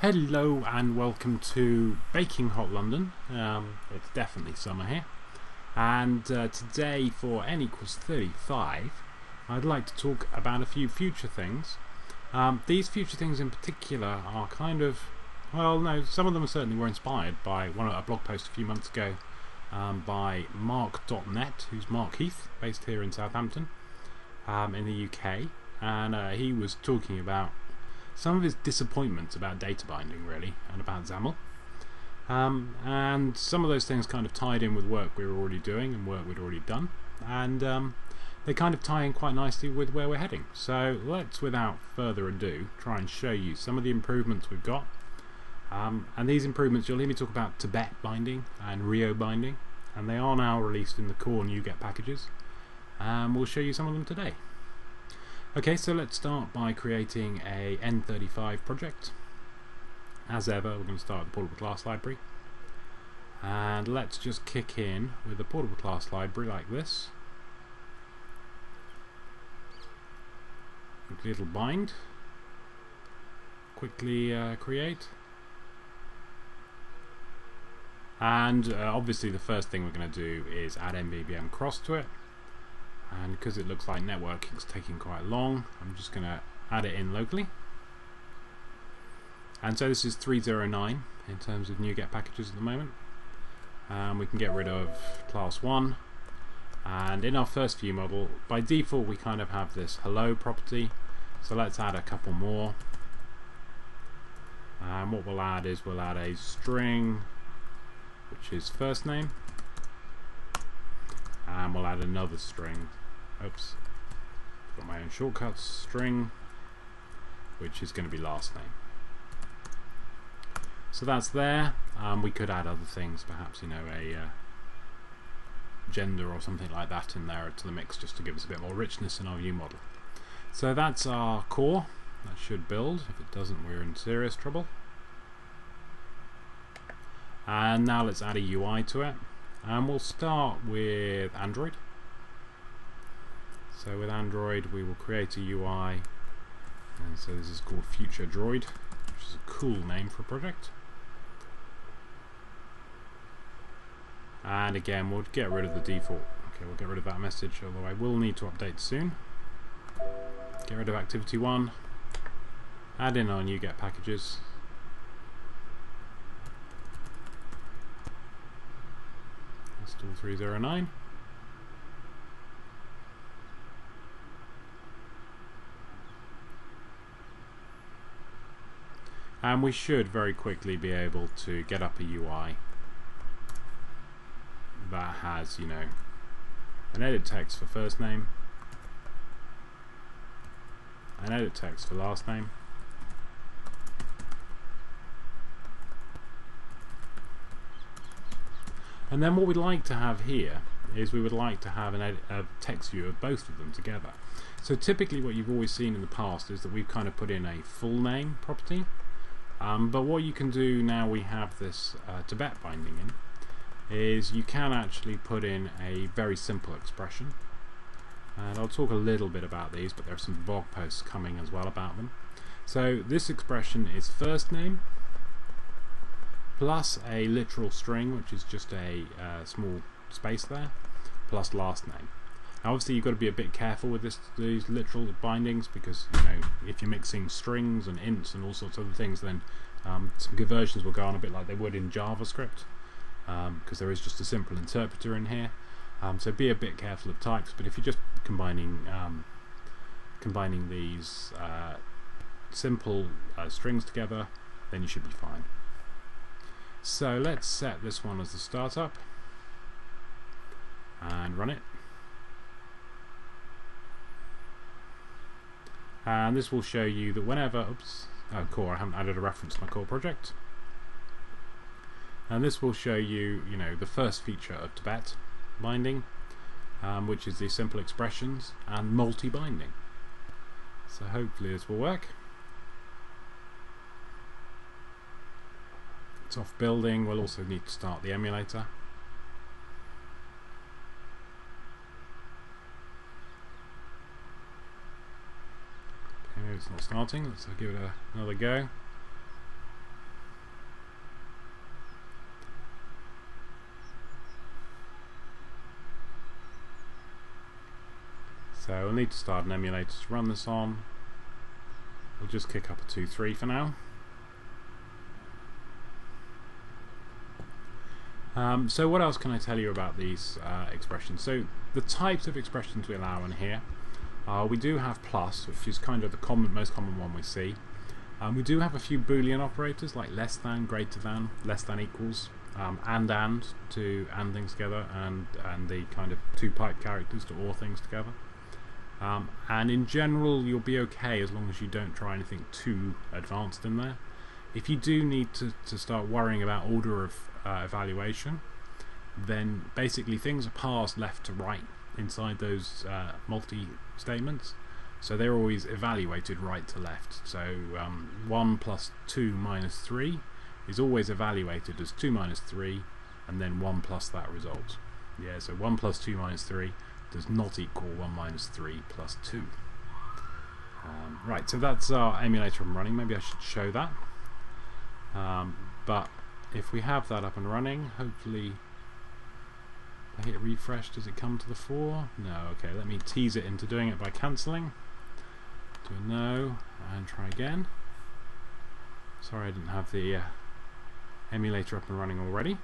Hello and welcome to Baking Hot London. It's definitely summer here, and today for N=35 I'd like to talk about a few future things. These future things in particular are kind of, well, no, some of them certainly were inspired by a blog post a few months ago by Mark.net, who's Mark Heath, based here in Southampton in the UK, and he was talking about some of his disappointments about data binding, really, and about XAML. And some of those things kind of tied in with work we were already doing and work we'd already done, and they kind of tie in quite nicely with where we're heading. So let's, without further ado, try and show you some of the improvements we've got. And these improvements, you'll hear me talk about Tibet binding and Rio binding, and they are now released in the core NuGet packages. We'll show you some of them today. Okay, so let's start by creating a N35 project. As ever, we're going to start with the portable class library. And let's just kick in with the portable class library like this. Quickly it'll bind. Quickly create. And obviously the first thing we're going to do is add MVVM cross to it. And because it looks like networking is taking quite long, I'm just going to add it in locally. And so this is 309 in terms of NuGet packages at the moment. We can get rid of class 1. And in our first view model, by default we kind of have this hello property. So let's add a couple more. And what we'll add is we'll add a string, which is first name. And we'll add another string. Oops, got my own shortcuts. String, which is going to be last name. So that's there. We could add other things, perhaps, you know, a gender or something like that in there to the mix, just to give us a bit more richness in our view model. So that's our core. That should build. If it doesn't, we're in serious trouble. And now let's add a UI to it. And we'll start with Android. So with Android we will create a UI, and so this is called Future Droid, which is a cool name for a project. And again, we'll get rid of the default. Okay, we'll get rid of that message, although I will need to update soon. Get rid of activity 1, add in our NuGet packages. Install 309. And we should very quickly be able to get up a UI that has, you know, an edit text for first name, an edit text for last name, and then what we'd like to have here is we would like to have a text view of both of them together. So typically what you've always seen in the past is that we've kind of put in a full name property. But what you can do now we have this Tibet binding in, is you can actually put in a very simple expression. And I'll talk a little bit about these, but there are some blog posts coming as well about them. So this expression is first name plus a literal string, which is just a small space there, plus last name. Now obviously you've got to be a bit careful with these literal bindings, because, you know, if you're mixing strings and ints and all sorts of other things, then some conversions will go on a bit like they would in JavaScript, because there is just a simple interpreter in here. So be a bit careful of types, but if you're just combining these simple strings together, then you should be fine. So let's set this one as the startup and run it. And this will show you that whenever, core, I haven't added a reference to my core project. And this will show you, you know, the first feature of Tibet binding, which is the simple expressions and multi-binding. So hopefully this will work. It's off building. We'll also need to start the emulator. It's not starting. Let's give it another go. So we'll need to start an emulator to run this on. We'll just kick up a 2.3 for now. So what else can I tell you about these expressions? So the types of expressions we allow in here, we do have plus, which is kind of the most common one we see. We do have a few Boolean operators like less than, greater than, less than equals, and to and things together, and the kind of two pipe characters to or things together. And in general you'll be okay as long as you don't try anything too advanced in there. If you do need to start worrying about order of evaluation, then basically things are parsed left to right inside those multi-statements, so they're always evaluated right to left. So 1 plus 2 minus 3 is always evaluated as 2 minus 3 and then 1 plus that result. Yeah, so 1 plus 2 minus 3 does not equal 1 minus 3 plus 2. Right, so that's our emulator up and running. Maybe I should show that. But if we have that up and running, hopefully if I hit refresh, does it come to the fore? No. Okay, let me tease it into doing it by cancelling. Do a no and try again. Sorry I didn't have the emulator up and running already,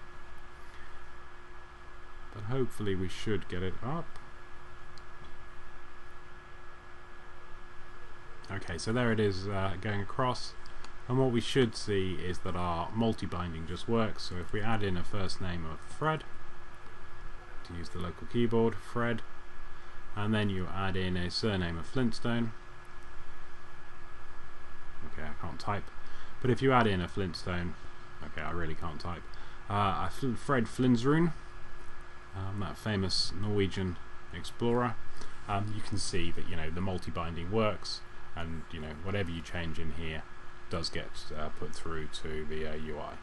but hopefully we should get it up. Okay, so there it is going across, and what we should see is that our multi-binding just works. So if we add in a first name of Fred, to use the local keyboard, Fred, and then you add in a surname of Flintstone. Okay, I can't type, but if you add in a Flintstone, okay, I really can't type, Fred Flinsrud, that famous Norwegian explorer, you can see that, you know, the multi-binding works, and, you know, whatever you change in here does get put through to the UI.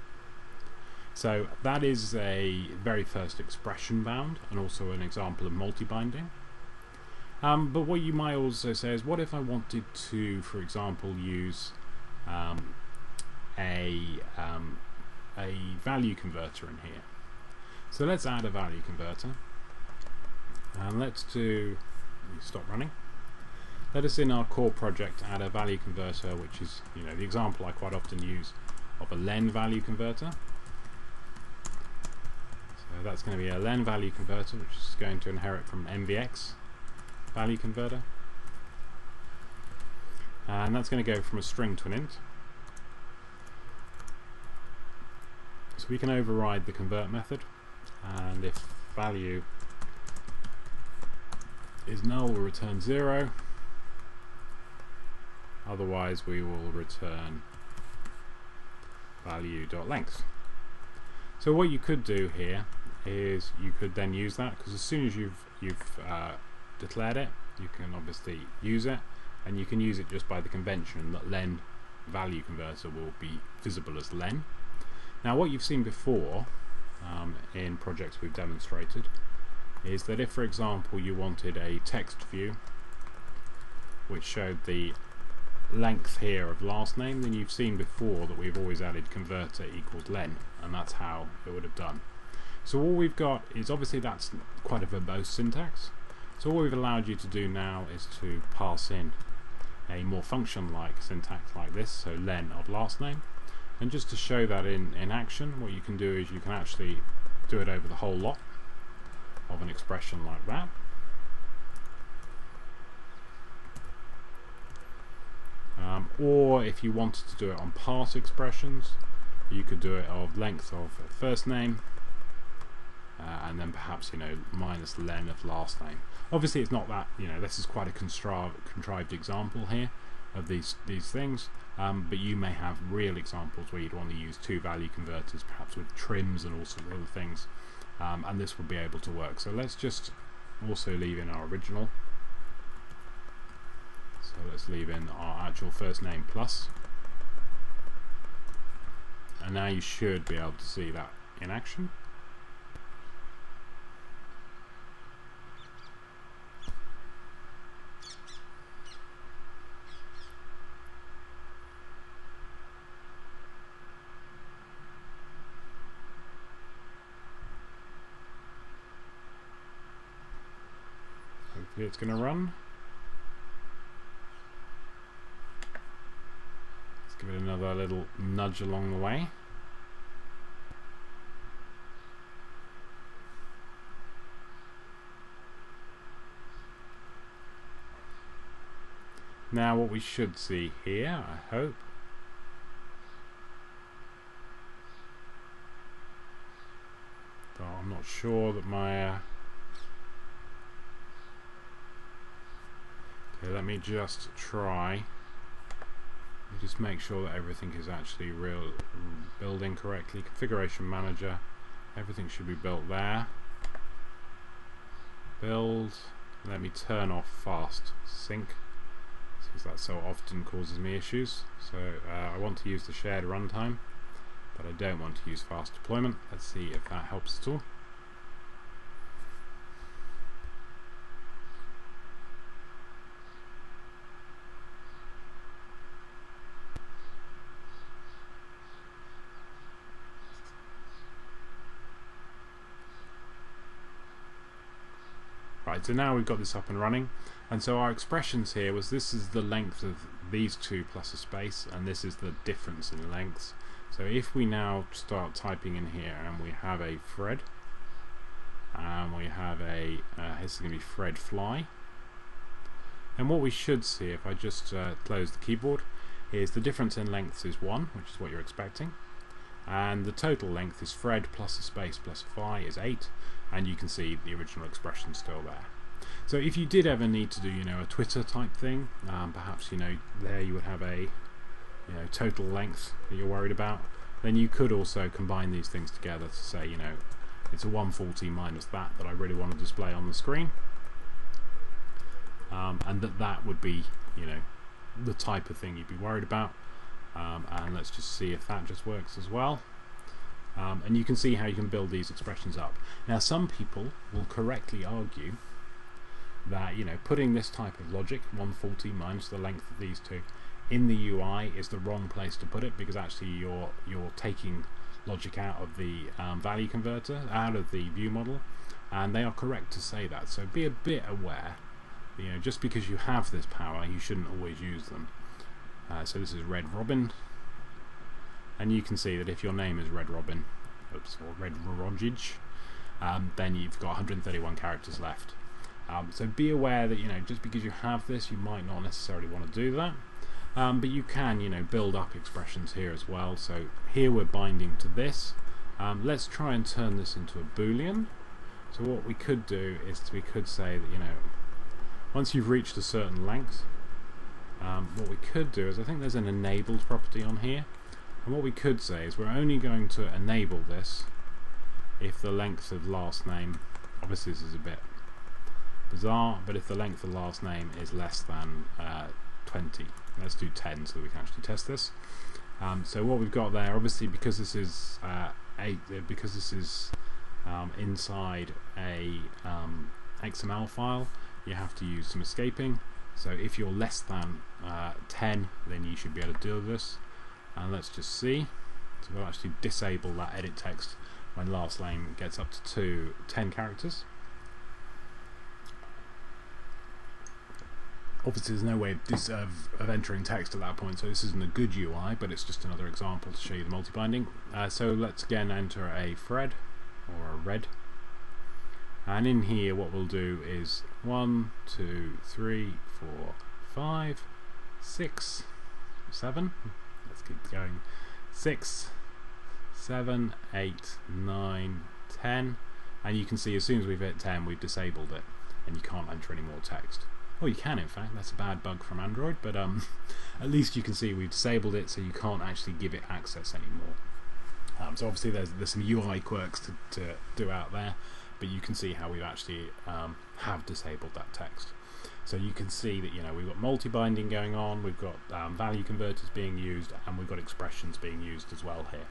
So that is a very first expression bound, and also an example of multi-binding. But what you might also say is, what if I wanted to, for example, use a value converter in here? So let's add a value converter, and let's stop running. Let us, in our core project, add a value converter, which is, you know, the example I quite often use of a len value converter. So that's going to be a len value converter, which is going to inherit from MVX value converter, and that's going to go from a string to an int. So we can override the convert method, and if value is null, we'll return 0. Otherwise we will return value.length. So what you could do here is you could then use that, because as soon as you've declared it, you can obviously use it, and you can use it just by the convention that len value converter will be visible as len. Now what you've seen before in projects we've demonstrated is that if, for example, you wanted a text view which showed the length here of last name, then you've seen before that we've always added converter equals len, and that's how it would have done. So all we've got is, obviously that's quite a verbose syntax, so all we've allowed you to do now is to pass in a more function-like syntax like this, so len of last name. And just to show that in action, what you can do is you can actually do it over the whole lot of an expression like that. Or if you wanted to do it on part expressions, you could do it of length of first name, and then perhaps, you know, minus len of last name. Obviously it's not that, you know, this is quite a contrived example here of these things, but you may have real examples where you'd want to use two value converters, perhaps with trims and all sorts of other things, and this would be able to work. So let's just also leave in our original. So let's leave in our actual first name plus, and now you should be able to see that in action. Hopefully it's going to run. little nudge along the way. Now what we should see here, I hope, though I'm not sure that my okay, let me just try. Just make sure that everything is actually building correctly. Configuration manager, everything should be built there. Build. Let me turn off fast sync, because that so often causes me issues. So I want to use the shared runtime, but I don't want to use fast deployment. Let's see if that helps at all. Right, so now we've got this up and running, and so our expressions here was this is the length of these two plus a space, and this is the difference in lengths. So if we now start typing in here and we have a Fred, and we have a this is going to be Fred fly, and what we should see if I just close the keyboard is the difference in lengths is 1, which is what you're expecting, and the total length is Fred plus a space plus fly is 8, and you can see the original expression still there. So if you did ever need to do, a Twitter type thing, perhaps there you would have a total length that you're worried about, then you could also combine these things together to say it's a 140 minus that I really want to display on the screen, and that would be the type of thing you'd be worried about. And let's just see if that just works as well. And you can see how you can build these expressions up. Now some people will correctly argue that putting this type of logic, 140 minus the length of these two, in the UI is the wrong place to put it, because actually you're taking logic out of the value converter, out of the view model, and they are correct to say that. So be a bit aware, just because you have this power you shouldn't always use them. So this is Red Robin, and you can see that if your name is Red Robin, or Red Rogage, then you've got 131 characters left. So be aware that just because you have this, you might not necessarily want to do that, but you can build up expressions here as well. So here we're binding to this. Let's try and turn this into a Boolean. So what we could do is we could say that once you've reached a certain length, what we could do is, I think there's an enabled property on here, and what we could say is we're only going to enable this if the length of last name, obviously this is a bit bizarre, but if the length of last name is less than 20. Let's do 10 so we can actually test this. So what we've got there, obviously because this is inside a XML file, you have to use some escaping. So if you're less than 10, then you should be able to do this. And let's just see. So we'll actually disable that edit text when last name gets up to 10 characters. Obviously there's no way of entering text at that point, so this isn't a good UI, but it's just another example to show you the multi-binding. So let's again enter a Fred or a Red. And in here what we'll do is 1, 2, 3, 4, 5, 6, 7. Let's keep going. 6, 7, 8, 9, 10. And you can see as soon as we've hit 10, we've disabled it, and you can't enter any more text. Well, you can in fact, that's a bad bug from Android, but at least you can see we've disabled it, so you can't actually give it access anymore. So obviously there's some UI quirks to do out there, but you can see how we've actually have disabled that text. So you can see that we've got multi-binding going on, we've got value converters being used, and we've got expressions being used as well here.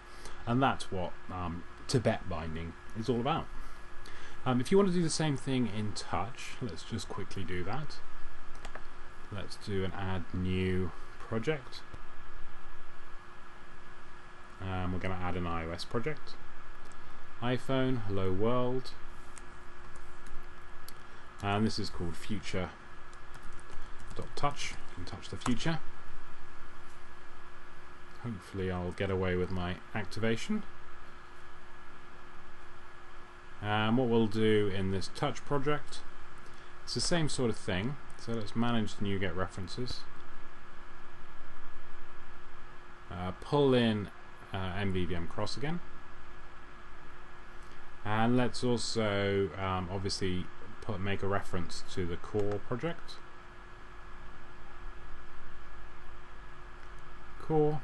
And that's what Tibet binding is all about. If you want to do the same thing in Touch, let's just quickly do that. Let's do an add new project. We're going to add an iOS project. iPhone, hello world. And this is called future.touch. You can touch the future. hopefully I'll get away with my activation. And what we'll do in this touch project, it's the same sort of thing. So let's manage the NuGet references. Pull in MVVM cross again. And let's also obviously make a reference to the core project. Core.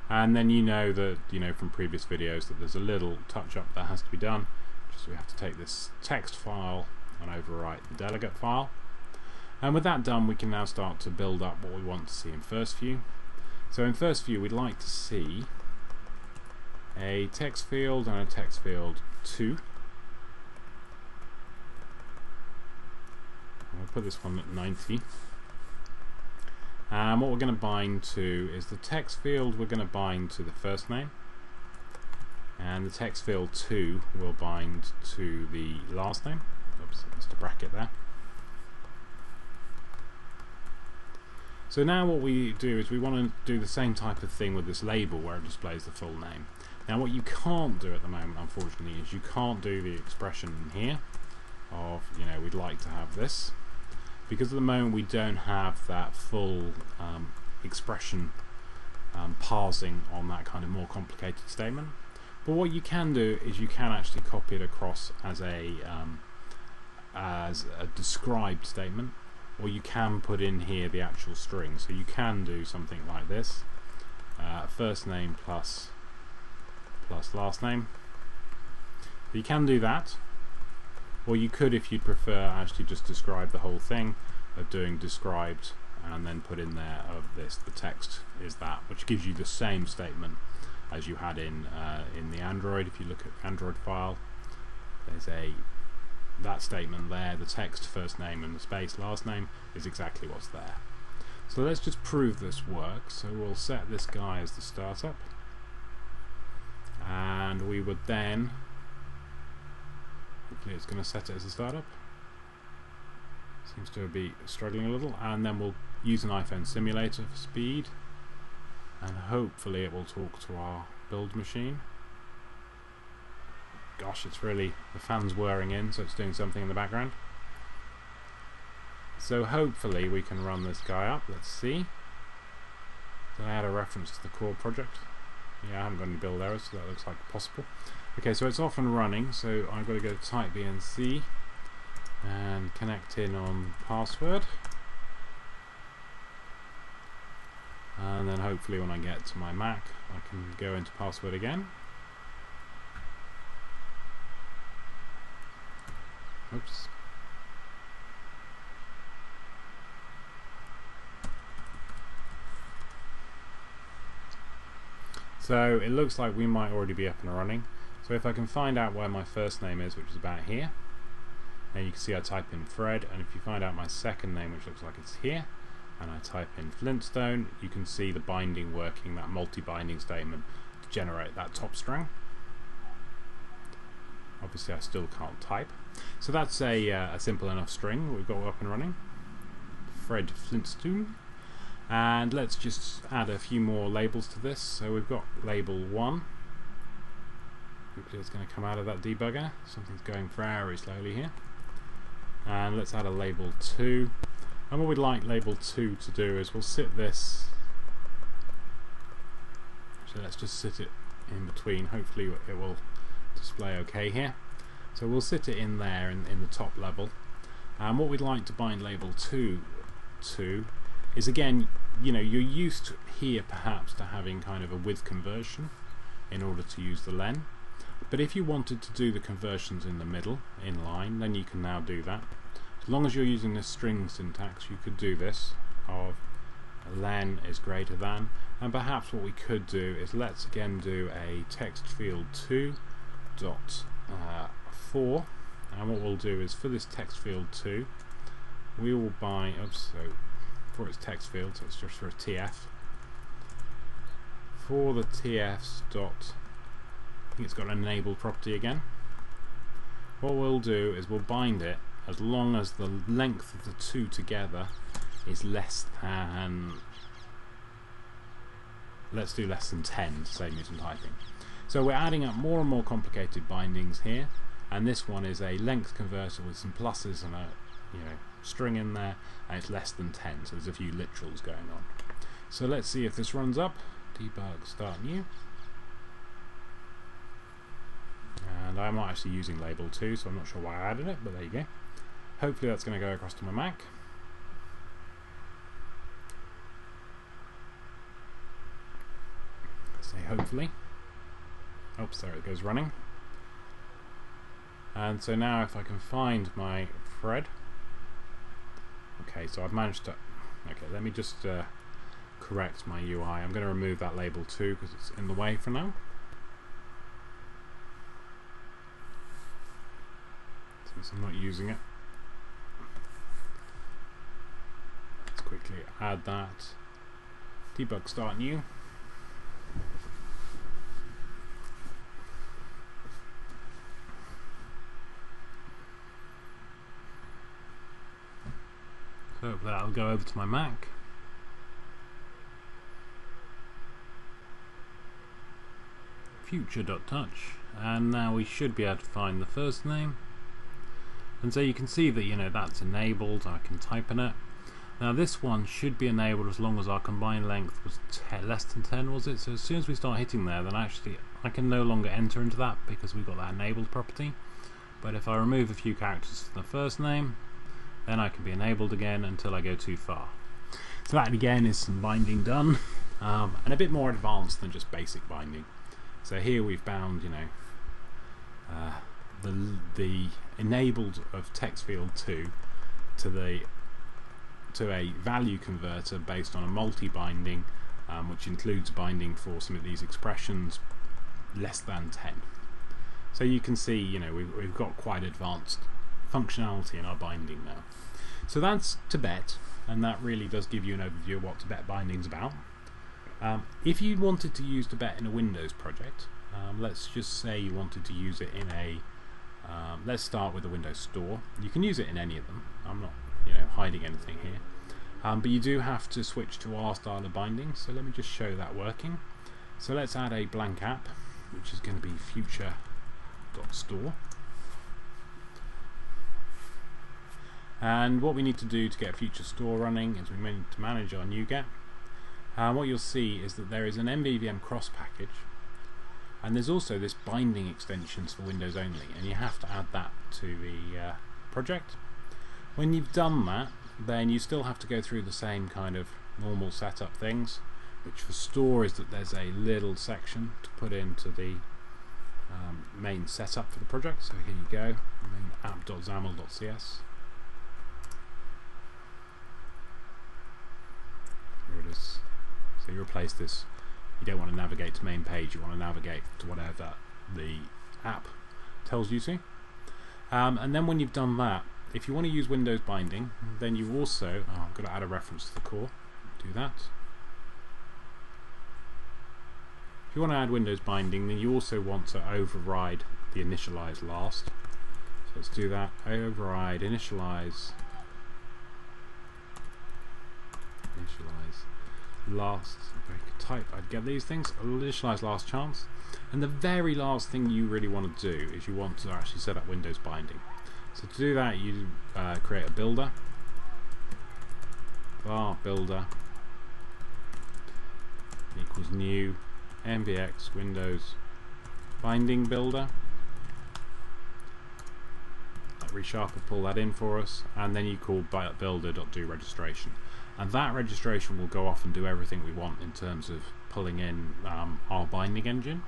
And then you know that, from previous videos, that there's a little touch up that has to be done. Just we have to take this text file and overwrite the delegate file. And with that done, we can now start to build up what we want to see in first view. So in first view, we'd like to see a text field and a text field 2. We'll put this one at 90. And what we're going to bind to is the text field we're going to bind to the first name, and the text field 2 will bind to the last name. Oops, just a bracket there. So now what we do is we want to do the same type of thing with this label where it displays the full name. Now what you can't do at the moment, unfortunately, is you can't do the expression in here of, we'd like to have this, because at the moment we don't have that full expression parsing on that kind of more complicated statement. But what you can do is you can actually copy it across as a described statement, or you can put in here the actual string. So you can do something like this, first name plus last name. You can do that. Or you could, if you'd prefer, actually just describe the whole thing of doing described and then put in there of this, the text is that, which gives you the same statement as you had in the Android. If you look at the Android file, there's that statement there, the text, first name and the space, last name, is exactly what's there. So let's just prove this works. So we'll set this guy as the startup, and we would then, hopefully it's going to set it as a startup. Seems to be struggling a little, and then we'll use an iPhone simulator for speed, and hopefully it will talk to our build machine. Gosh, it's really, the fan's whirring in, so it's doing something in the background. So hopefully we can run this guy up. Let's see. Did I add a reference to the core project? Yeah, I haven't got any build errors, so that looks like possible. Okay, so it's off and running, so I've got to go to type BNC and connect in on password, and then hopefully when I get to my Mac I can go into password again. Oops. So it looks like we might already be up and running. So if I can find out where my first name is, which is about here, and you can see I type in Fred, and if you find out my second name, which looks like it's here, and I type in Flintstone, you can see the binding working, that multi-binding statement to generate that top string. Obviously I still can't type. So that's a simple enough string we've got up and running. Fred Flintstone. And let's just add a few more labels to this. So we've got label 1. Hopefully it's going to come out of that debugger. Something's going very slowly here. And let's add a label 2. And what we'd like label 2 to do is we'll sit this, so let's just sit it in between. Hopefully it will display okay here. So we'll sit it in there in the top level. And what we'd like to bind label 2 to is, again, you're used here perhaps to having kind of a with conversion in order to use the len. But if you wanted to do the conversions in the middle, in line, then you can now do that. As long as you're using this string syntax, you could do this of len is greater than, and perhaps what we could do is let's again do a text field 2 dot 4, and what we'll do is for this text field 2 we will bind, so for its text field, so it's just for a TF, for the TFs dot, I think it's got an enable property again. What we'll do is we'll bind it as long as the length of the two together is less than let's do less than 10 to save me some typing. So we're adding up more and more complicated bindings here, and this one is a length converter with some pluses and a string in there, and it's less than 10, so there's a few literals going on. So let's see if this runs up. Debug start new, and I'm not actually using label 2, so I'm not sure why I added it, but there you go. Hopefully that's going to go across to my Mac. Say hopefully. Oops, there it goes running. And so now if I can find my thread. Okay, so I've managed to... Okay, let me just correct my UI. I'm going to remove that label 2 because it's in the way for now. Since I'm not using it. Let's quickly add that. Debug start new. So that'll go over to my Mac. Future.touch, and now we should be able to find the first name. And so you can see that that's enabled. I can type in it. Now this one should be enabled as long as our combined length was less than 10, was it? So as soon as we start hitting there, then actually I can no longer enter into that because we've got that enabled property. But if I remove a few characters from the first name, then I can be enabled again until I go too far. So that again is some binding done, and a bit more advanced than just basic binding. So here we've bound, the enabled of text field 2 to a value converter based on a multi-binding, which includes binding for some of these expressions less than 10. So you can see, we've got quite advanced functionality in our binding now. So that's Tibet, and that really does give you an overview of what Tibet binding's about. If you wanted to use Tibet in a Windows project, let's just say you wanted to use it in a let's start with the Windows Store. You can use it in any of them. I'm not hiding anything here, but you do have to switch to our style of binding. So let me just show that working. So let's add a blank app, which is going to be future.store. And what we need to do to get Future Store running is we need to manage our NuGet. What you'll see is that there is an MVVM cross package, and there's also this binding extensions for Windows only, and you have to add that to the project. When you've done that, then you still have to go through the same kind of normal setup things, which for Store is that there's a little section to put into the main setup for the project. So here you go, main app.xaml.cs. Here it is. So you replace this. You don't want to navigate to main page, you want to navigate to whatever the app tells you to. And then when you've done that, if you want to use Windows binding, then you also, I'm going to add a reference to the core, do that. If you want to add Windows binding, then you also want to override the initialize last. So let's do that, override initialize last. If I could type, I'd get these things. Initialize last chance. And the very last thing you really want to do is you want to actually set up Windows binding. So to do that, you create a builder, var builder equals new MVX Windows binding builder. ReSharp will pull that in for us, and then you call builder.doRegistration, and that registration will go off and do everything we want in terms of pulling in our binding engine.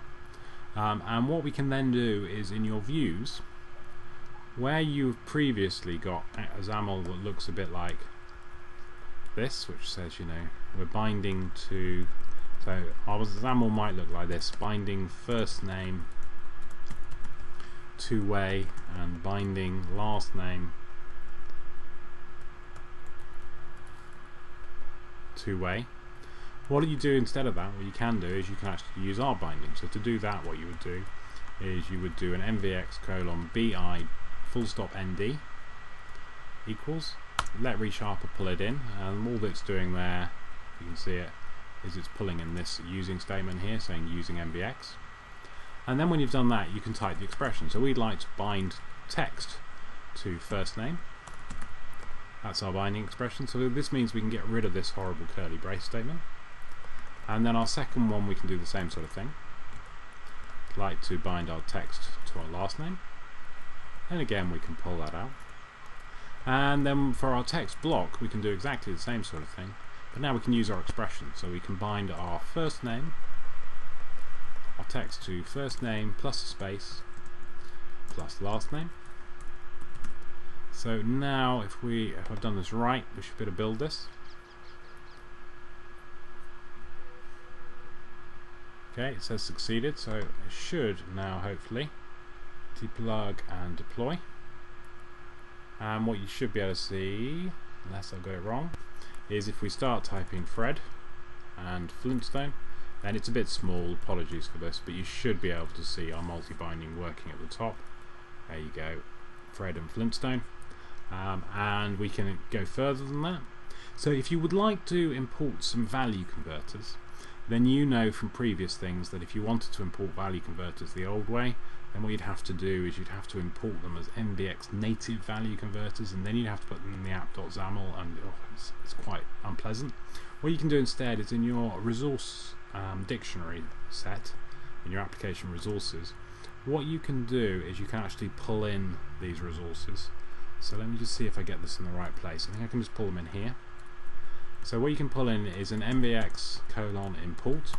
And what we can then do is in your views, where you've previously got a XAML that looks a bit like this, which says we're binding to, so our XAML might look like this, binding first name two-way and binding last name two-way. What do you do instead of that? What you can do is you can actually use our binding. So to do that, what you would do is you would do an mvx:bi full stop nd equals, let ReSharper pull it in, and all that's doing there, you can see it, is it's pulling in this using statement here saying using MBX. And then when you've done that, you can type the expression. So we'd like to bind text to first name. That's our binding expression. So this means we can get rid of this horrible curly brace statement. And then our second one, we can do the same sort of thing. Like to bind our text to our last name. And again, we can pull that out. And then for our text block, we can do exactly the same sort of thing. But now we can use our expression. So we can bind our first name, our text to first name plus a space plus last name. So now if I've done this right, we should be able to build this. Okay, it says succeeded, so it should now hopefully deplug and deploy. And what you should be able to see, unless I've got it wrong, is if we start typing Fred and Flintstone, and it's a bit small, apologies for this, but you should be able to see our multi-binding working at the top. There you go, Fred and Flintstone. And we can go further than that. So if you would like to import some value converters, then you know from previous things that if you wanted to import value converters the old way, then what you'd have to do is you'd have to import them as MBX native value converters, and then you'd have to put them in the app.xaml, and it's quite unpleasant. What you can do instead is in your resource dictionary set, in your application resources, what you can do is you can actually pull in these resources. So let me just see if I get this in the right place. I think I can just pull them in here. So what you can pull in is an MBX : import,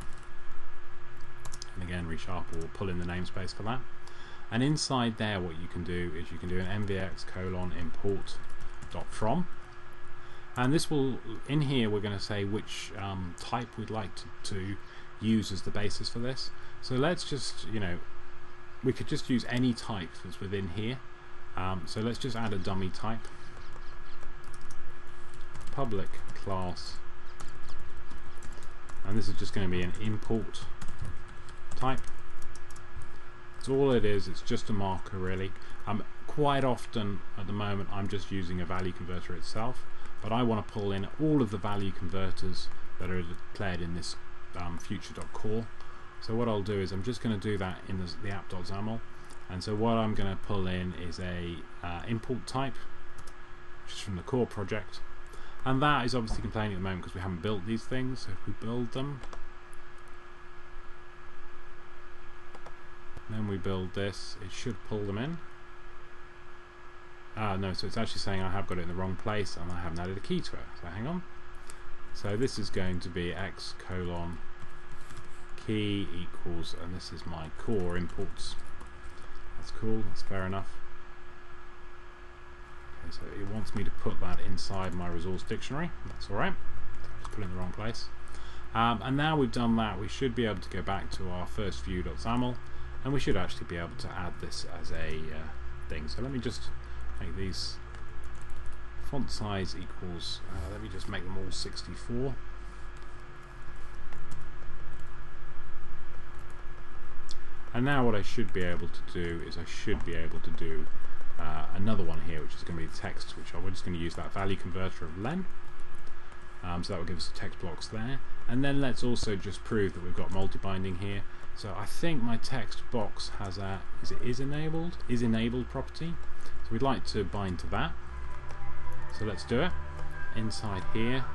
and again ReSharp will pull in the namespace for that. And inside there, what you can do is you can do an MBX : import .from, and this will, in here we're going to say which type we'd like to use as the basis for this. So let's just, we could just use any type that's within here. So let's just add a dummy type, public class, and this is just going to be an import type. That's all it is, it's just a marker really. Quite often at the moment I'm just using a value converter itself, but I want to pull in all of the value converters that are declared in this future.core. So what I'll do is I'm just going to do that in the app.xaml, and so what I'm going to pull in is a import type, which is from the core project, and that is obviously complaining at the moment because we haven't built these things. So if we build them, then we build this, it should pull them in. No, so it's actually saying I have got it in the wrong place and I haven't added a key to it. So hang on. So this is going to be x : key equals, and this is my core imports. That's cool, that's fair enough. Okay, so it wants me to put that inside my resource dictionary. That's alright. Just put it in the wrong place. And now we've done that, we should be able to go back to our first view.xaml, and we should actually be able to add this as a thing. So let me just make these font size equals, let me just make them all 64. And now what I should be able to do is I should be able to do another one here, which is going to be the text, which we're just going to use that value converter of len. So that will give us the text blocks there. And then let's also just prove that we've got multi-binding here. So I think my text box has a is enabled property. So we'd like to bind to that. So let's do it. Inside here,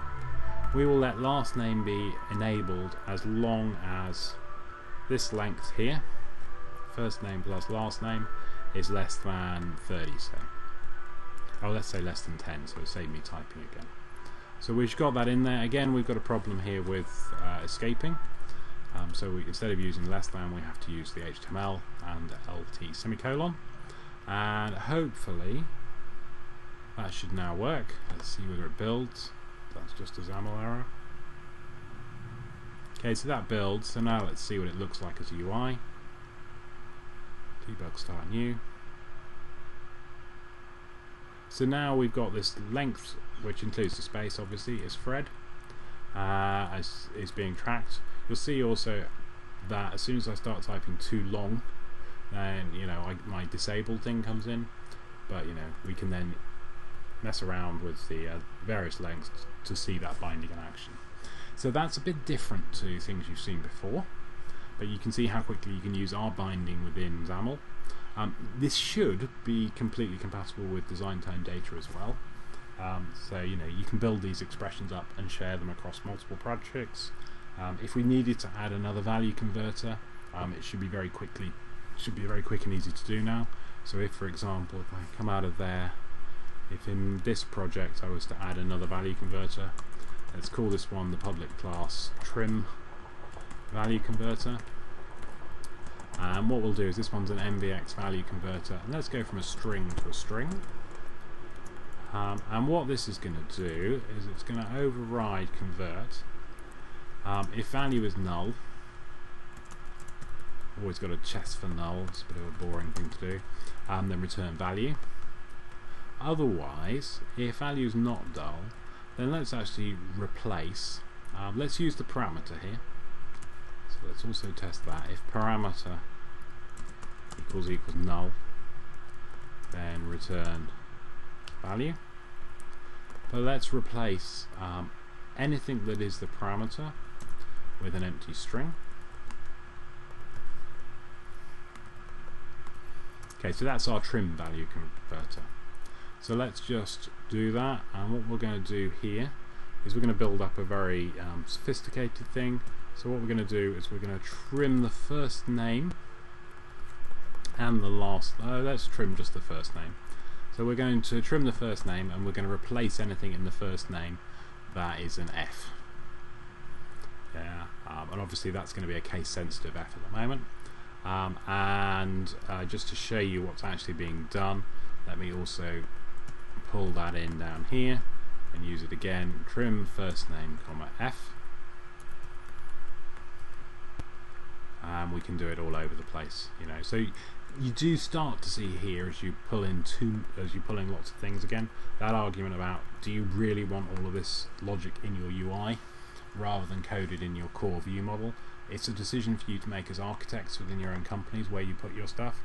we will let last name be enabled as long as this length here, first name plus last name, is less than 30, say. Oh, let's say less than 10, so it saved me typing again. So we've got that in there. Again, we've got a problem here with escaping. So instead of using less than, we have to use the HTML and LT semicolon. And hopefully that should now work. Let's see whether it builds. That's just a XAML error. Okay, so that builds. So now let's see what it looks like as a UI. Debug start new. So now we've got this length, which includes the space, obviously, is Fred, as is being tracked. You'll see also that as soon as I start typing too long, then my disabled thing comes in. But we can then mess around with the various lengths to see that binding in action. So that's a bit different to things you've seen before, but you can see how quickly you can use our binding within XAML. This should be completely compatible with design tone data as well. So you can build these expressions up and share them across multiple projects. If we needed to add another value converter, it should be very quick and easy to do now. So if, for example, if I come out of there, if in this project I was to add another value converter, let's call this one the public class trim value converter. And what we'll do is this one's an MVX value converter, and let's go from a string to a string. And what this is going to do is it's going to override convert. If value is null, always got a chest for null, it's a bit of a boring thing to do, then return value. Otherwise, if value is not null, then let's actually replace, let's use the parameter here. So let's also test that. If parameter equals null, then return value. But let's replace anything that is the parameter with an empty string. Okay, so that's our trim value converter. So let's just do that, and what we're going to do here is we're going to build up a very sophisticated thing. So what we're going to do is we're going to trim the first name and the last. Let's trim just the first name. So we're going to trim the first name, and we're going to replace anything in the first name that is an F. Yeah, and obviously that's going to be a case sensitive F at the moment. Just to show you what's actually being done, let me also pull that in down here and use it again. Trim first name comma F. We can do it all over the place, So you do start to see here as you pull in lots of things again, that argument about do you really want all of this logic in your UI rather than coded in your core view model. It's a decision for you to make as architects within your own companies where you put your stuff.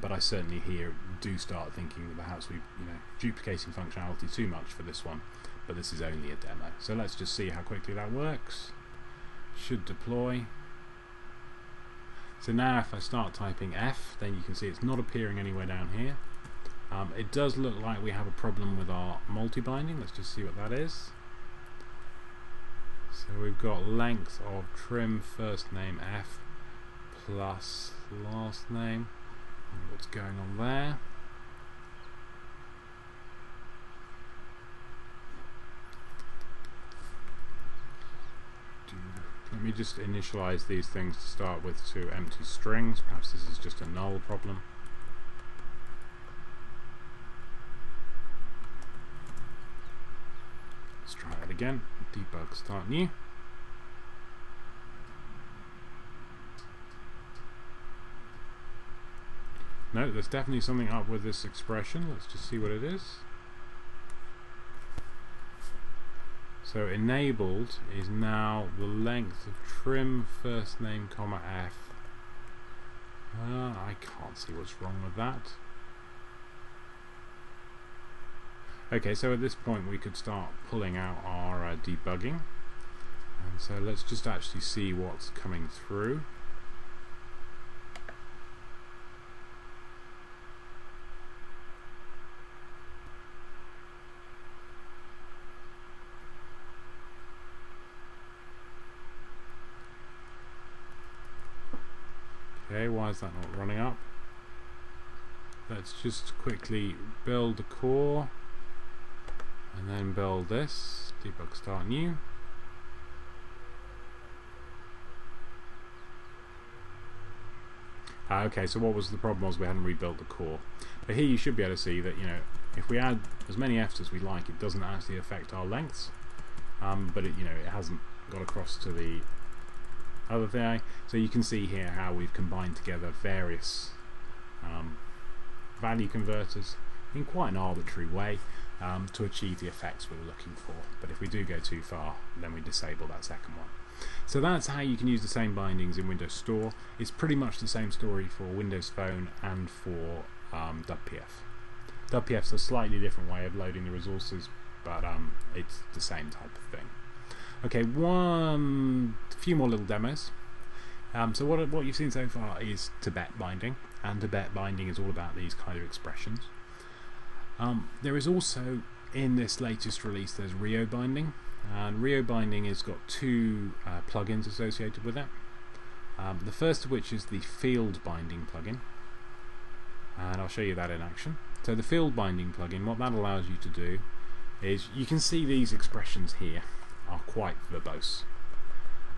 But I certainly here do start thinking that perhaps we're duplicating functionality too much for this one. But this is only a demo, so let's just see how quickly that works. Should deploy. So now if I start typing F, then you can see it's not appearing anywhere down here. It does look like we have a problem with our multi-binding. Let's just see what that is. So we've got length of trim first name F plus last name. What's going on there? Let me just initialize these things to start with to empty strings. Perhaps this is just a null problem. Let's try that again. Debug, start new. No, there's definitely something up with this expression. Let's just see what it is. So enabled is now the length of trim first name comma F. I can't see what's wrong with that. Okay, so at this point we could start pulling out our debugging. And so let's just actually see what's coming through. Okay, why is that not running up? Let's just quickly build the core and then build this. Debug start new. Okay, so what was the problem was we hadn't rebuilt the core. But here you should be able to see that if we add as many F's as we like, it doesn't actually affect our lengths. But it hasn't got across to the other thing. So you can see here how we've combined together various value converters in quite an arbitrary way to achieve the effects we were looking for. But if we do go too far, then we disable that second one. So that's how you can use the same bindings in Windows Store. It's pretty much the same story for Windows Phone and for WPF. WPF's a slightly different way of loading the resources, but it's the same type of thing. Okay, a few more little demos. So what you've seen so far is Tibet binding, and Tibet binding is all about these kind of expressions. There is also, in this latest release, there's Rio binding, and Rio binding has got two plugins associated with it. The first of which is the field binding plugin, and I'll show you that in action. So the field binding plugin, what that allows you to do is, you can see these expressions here are quite verbose,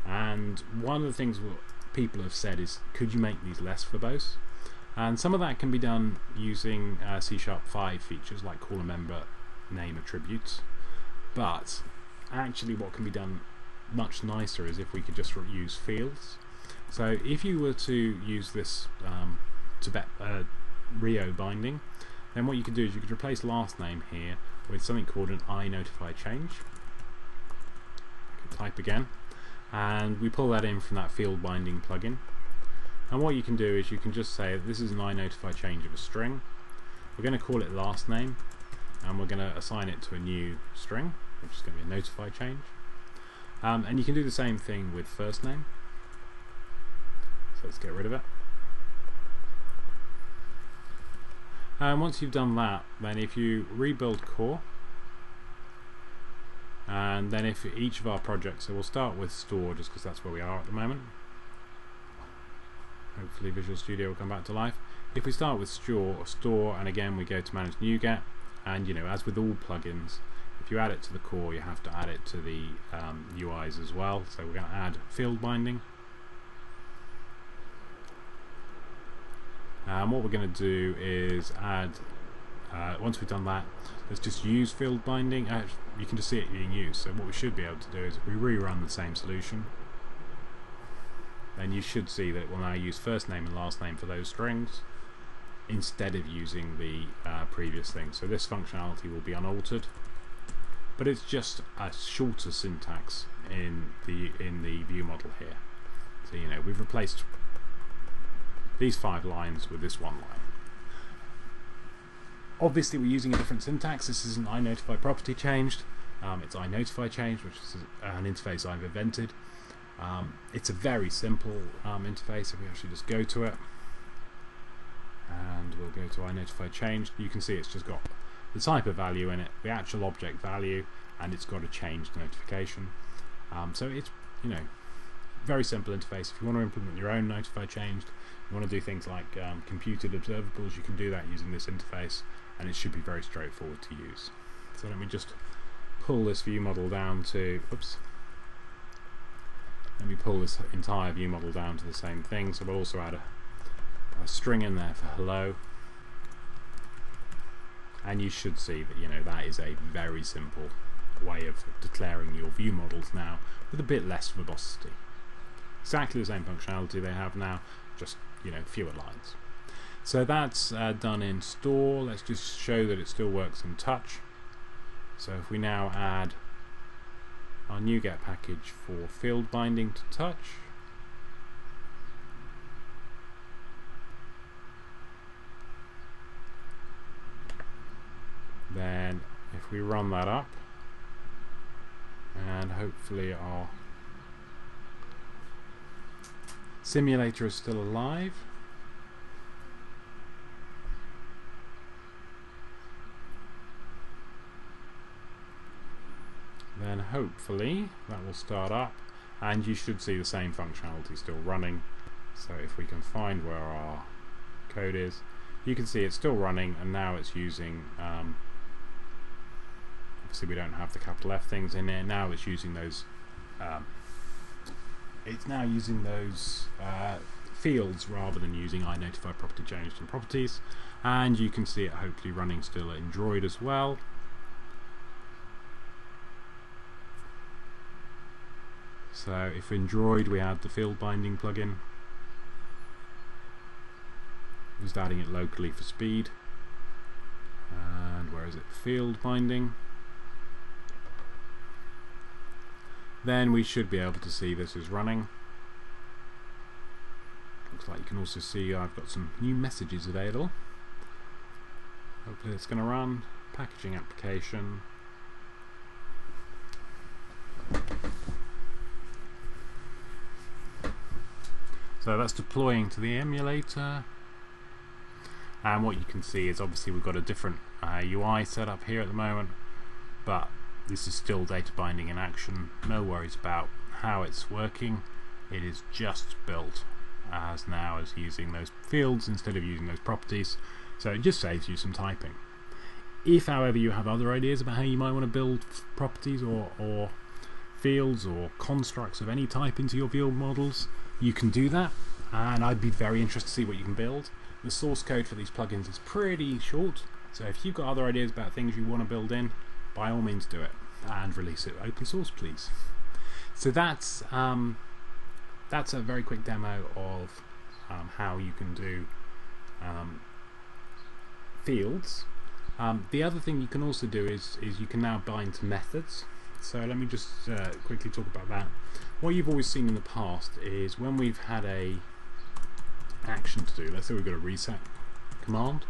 and one of the things what people have said is, could you make these less verbose? And some of that can be done using C#5 features like call a member name attributes, but actually what can be done much nicer is if we could just use fields. So if you were to use this Rio binding, then what you could do is you could replace last name here with something called an iNotify change. I can type again, and we pull that in from that field binding plugin. And what you can do is you can just say this is an iNotify change of a string. We're going to call it last name, and we're going to assign it to a new string, which is going to be a notify change. And you can do the same thing with first name. So let's get rid of it. And once you've done that, then if you rebuild core, and then if each of our projects, so we'll start with store just because that's where we are at the moment. Hopefully Visual Studio will come back to life. If we start with store, and again we go to manage NuGet, and as with all plugins, if you add it to the core, you have to add it to the UIs as well. So we're going to add field binding. And what we're going to do is add, once we've done that, let's just use field binding. You can just see it being used. So what we should be able to do is, if we rerun the same solution, then you should see that it will now use first name and last name for those strings instead of using the previous thing. So this functionality will be unaltered, but it's just a shorter syntax in the view model here. So we've replaced these 5 lines with this 1 line. Obviously we're using a different syntax. This is an iNotify property changed. It's iNotify changed, which is an interface I've invented. It's a very simple interface. If we actually just go to it, and we'll go to iNotify changed, you can see it's just got the type of value in it, the actual object value, and it's got a changed notification. So it's very simple interface. If you want to implement your own notify changed, you want to do things like computed observables, you can do that using this interface, and it should be very straightforward to use. So let me just pull this view model down to, let me pull this entire view model down to the same thing. So we'll also add a string in there for hello, and you should see that that is a very simple way of declaring your view models now, with a bit less verbosity. Exactly the same functionality they have now, just fewer lines. So that's done in store. Let's just show that it still works in touch. So if we now add our NuGet package for field binding to touch, then if we run that up, and hopefully our simulator is still alive, then hopefully that will start up, and you should see the same functionality still running. So if we can find where our code is, you can see it's still running, and now it's using obviously we don't have the capital F things in there. Now it's using those fields rather than using iNotify property changed and properties, and you can see it hopefully running still in Droid as well. So if in Droid we add the field binding plugin, just adding it locally for speed, and where is it, field binding, then we should be able to see this is running. Looks like you can also see I've got some new messages available. Hopefully it's going to run. Packaging application. So that's deploying to the emulator, and what you can see is obviously we've got a different UI set up here at the moment, but this is still data binding in action. No worries about how it's working. It is just built as using those fields instead of using those properties, so it just saves you some typing. If however you have other ideas about how you might want to build properties or fields or constructs of any type into your field models, you can do that, and I'd be very interested to see what you can build. The source code for these plugins is pretty short, so if you've got other ideas about things you want to build in, by all means do it, and release it open source, please. So that's a very quick demo of how you can do fields. The other thing you can also do is you can now bind to methods. So let me just quickly talk about that. What you've always seen in the past is when we've had a action to do, let's say we've got a reset command,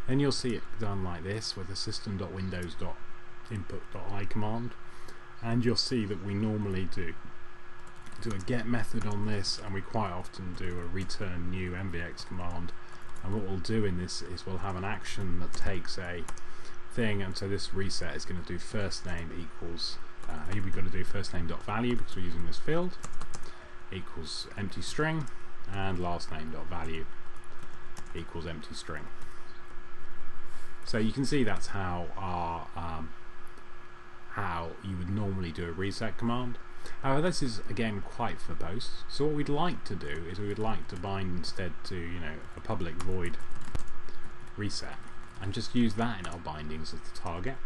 then you'll see it done like this with the system.windows.input.i command, and you'll see that we normally do a get method on this, and we quite often do a return new mvx command. And what we'll do in this is we'll have an action that takes a thing, and so this reset is going to do first name equals here we've got to do first name dot value because we're using this field equals empty string, and last name dot value equals empty string. So you can see that's how you would normally do a reset command. However, this is again quite verbose, so what we'd like to do is we would like to bind instead to a public void reset, and just use that in our bindings as the target,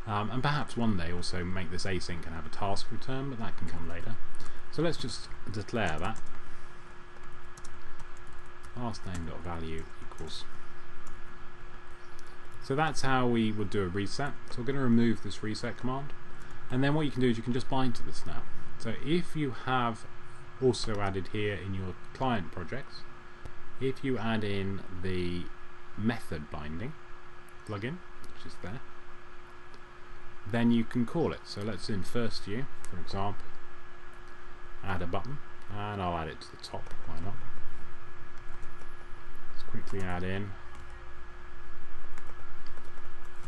and perhaps one day also make this async and have a task return, but that can come later. So let's just declare that last name dot value equals. So that's how we would do a reset. So we're going to remove this reset command, and then what you can do is you can just bind to this now. So if you have also added here in your client projects, if you add in the method binding plugin, which is there, then you can call it. So let's in first view, for example, add a button, and I'll add it to the top, why not? Let's quickly add in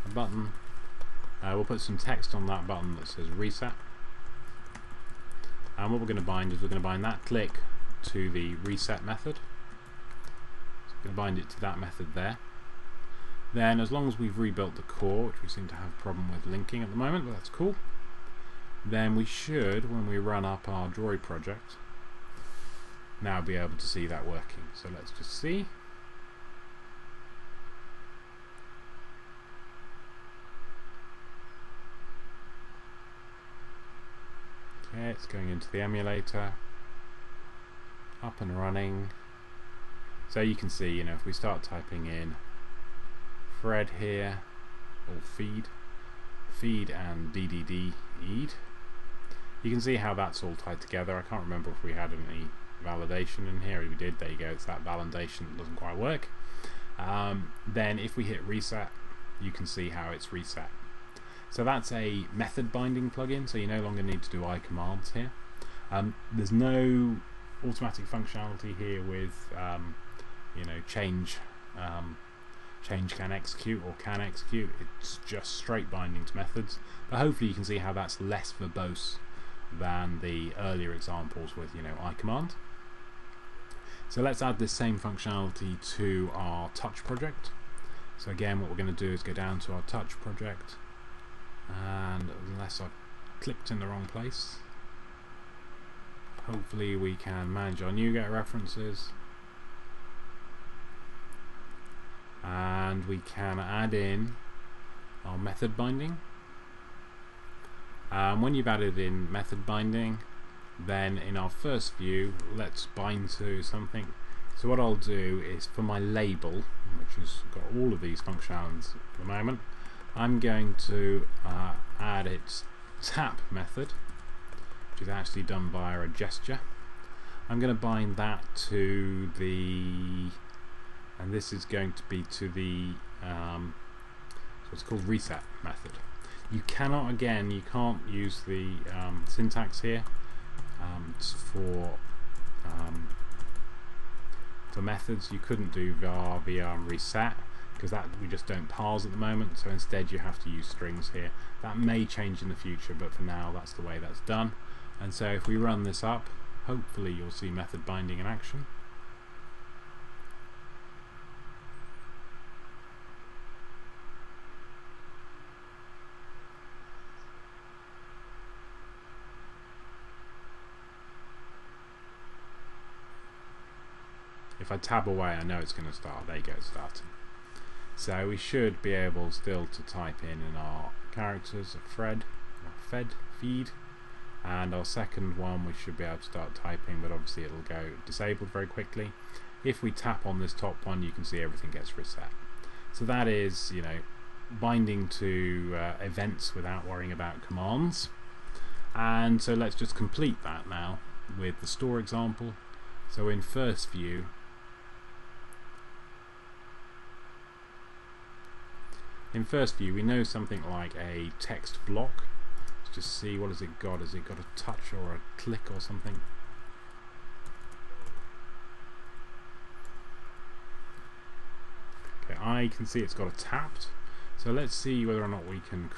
a button. We'll put some text on that button that says reset, and what we're going to bind is we're going to bind that click to the reset method. So we're going to bind it to that method there. Then as long as we've rebuilt the core, which we seem to have a problem with linking at the moment, but that's cool, then we should, when we run up our Droid project, now be able to see that working. So let's just see. Okay, it's going into the emulator, up and running. So you can see, if we start typing in Fred here, or feed and ddd eed, you can see how that's all tied together. I can't remember if we had any validation in here. If we did, there you go, it's that validation that doesn't quite work. Then if we hit reset, you can see how it's reset. So that's a method binding plugin, so you no longer need to do I commands here. There's no automatic functionality here with change can execute or can execute. It's just straight binding to methods, but hopefully you can see how that's less verbose than the earlier examples with I command. So let's add this same functionality to our touch project. So again, what we're going to do is go down to our touch project, and unless I've clicked in the wrong place, hopefully we can manage our NuGet references, and we can add in our method binding. When you've added in method binding, then in our first view, let's bind to something. So what I'll do is for my label, which has got all of these functionalities at the moment, I'm going to add its tap method, which is actually done via a gesture. I'm going to bind that to the, and this is going to be to the so it's called reset method. You cannot, again, you can't use the syntax here. It's for For methods, you couldn't do var, vr and reset, because that we just don't parse at the moment, so instead you have to use strings here. That may change in the future, but for now that's the way that's done. And so if we run this up, hopefully you'll see method binding in action. If I tab away, I know it's going to start. There you go, it's starting. So we should be able still to type in our characters of fed, feed, and our second one we should be able to start typing, but obviously it'll go disabled very quickly. If we tap on this top one, you can see everything gets reset. So that is, you know, binding to events without worrying about commands. And so let's just complete that now with the store example. So in first view, we know something like a text block. Let's just see, what has it got? Has it got a touch or a click or something? Okay, I can see it's got a tapped. So let's see whether or not we can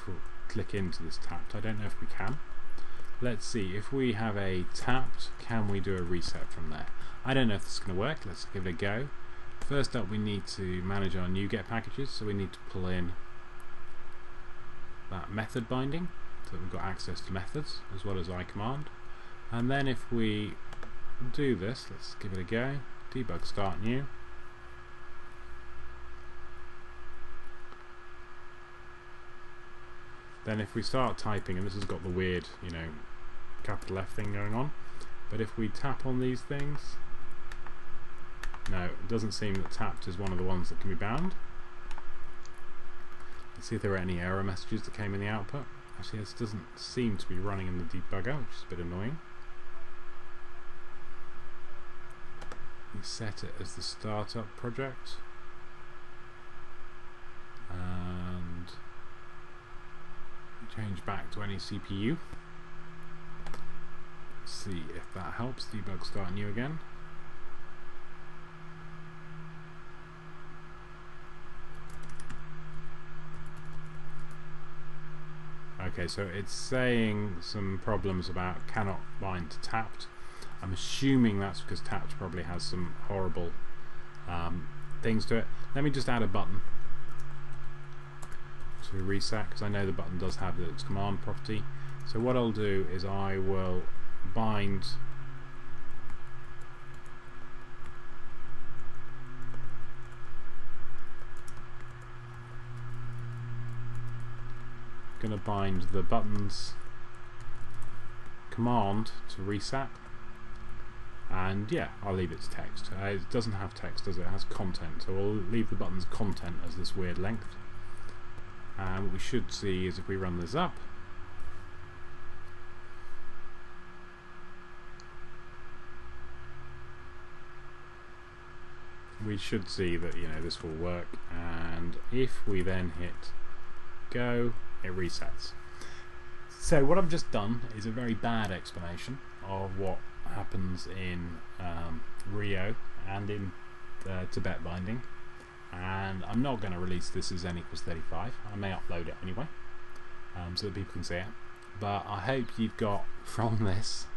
click into this tapped. I don't know if we can. Let's see, if we have a tapped, can we do a reset from there? I don't know if this is going to work. Let's give it a go. First up, we need to manage our NuGet packages, so we need to pull in that method binding so that we've got access to methods as well as iCommand. And then if we do this, let's give it a go. Debug start new. Then if we start typing, and this has got the weird, you know, capital F thing going on, but if we tap on these things, no, it doesn't seem that tapped is one of the ones that can be bound. Let's see if there are any error messages that came in the output. Actually, this doesn't seem to be running in the debugger, which is a bit annoying. We set it as the startup project, and change back to any CPU. Let's see if that helps. Debug start new again. Okay, so it's saying some problems about cannot bind to tapped. I'm assuming that's because tapped probably has some horrible things to it. Let me just add a button to reset, because I know the button does have its command property. So what I'll do is I will bind going to bind the button's command to reset, and yeah, I'll leave its text. It doesn't have text, does it? It has content, so we'll leave the button's content as this weird length. And what we should see is if we run this up, we should see that, you know, this will work, and if we then hit go, it resets. So what I've just done is a very bad explanation of what happens in Rio and in Tibet binding, and I'm not going to release this as N=35. I may upload it anyway so that people can see it, but I hope you've got from this,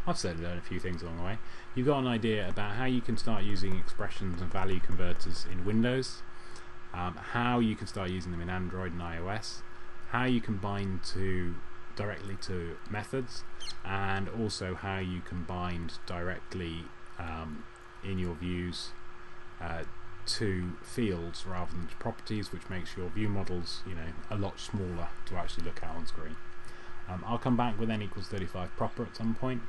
I've certainly learned a few things along the way, you've got an idea about how you can start using expressions and value converters in Windows, how you can start using them in Android and iOS, how you can bind directly to methods, and also how you can bind directly in your views to fields rather than to properties, which makes your view models, you know, a lot smaller to actually look at on screen. I'll come back with N=35 proper at some point,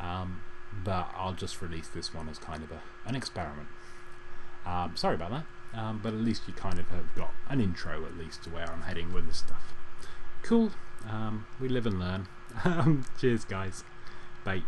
but I'll just release this one as kind of an experiment. Sorry about that. But at least you kind of have got an intro at least to where I'm heading with this stuff. Cool. We live and learn. Cheers guys. Bye.